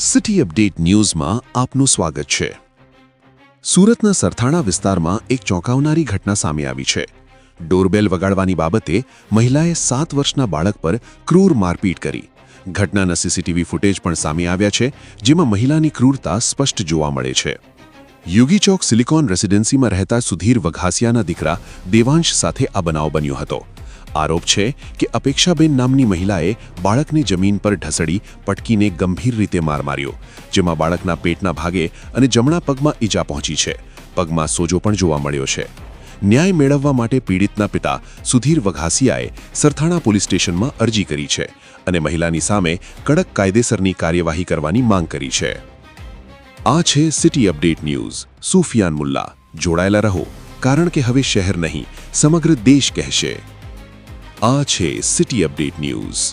City update ન્યૂઝમાં આપનું સ્વાગત છે। સુરતના સરથાણા વિસ્તારમાં એક ચોંકાવનારી ઘટના સામે આવી છે। ડોરબેલ વગાડવાની બાબતે મહિલાએ 7 વર્ષના બાળક પર ક્રૂર મારપીટ કરી। ઘટનાના સીસીટીવી ફૂટેજ પણ સામે આવ્યા છે, જેમાં મહિલાની ક્રૂરતા સ્પષ્ટ જોવા મળે છે। યુગી ચોક સિલિકોન રેસિડેન્સીમાં રહેતા સુધીર વઘાસિયાના દીકરા દેવાંશ સાથે આ બનાવ બન્યો હતો। આરોપ છે કે અપેક્ષાબેન નામની મહિલાએ બાળકને જમીન પર ઢસડી પટકીને ગંભીર રીતે માર માર્યો, જેમાં બાળકના પેટના ભાગે અને જમણા પગમાં ઈજા પહોંચી છે। પગમાં સોજો પણ જોવા મળ્યો છે। ન્યાય મેળવવા માટે પીડિતના પિતા સુધીર વઘાસિયાએ સરથાણા પોલીસ સ્ટેશનમાં અરજી કરી છે અને મહિલાની સામે કડક કાયદેસરની કાર્યવાહી કરવાની માંગ કરી છે। આ છે city update news. Sufiyan Mulla જોડાયેલા રહો, કારણ કે હવે શહેર નહીં સમગ્ર દેશ કહેશે। આ છે સિટી અપડેટ ન્યૂઝ।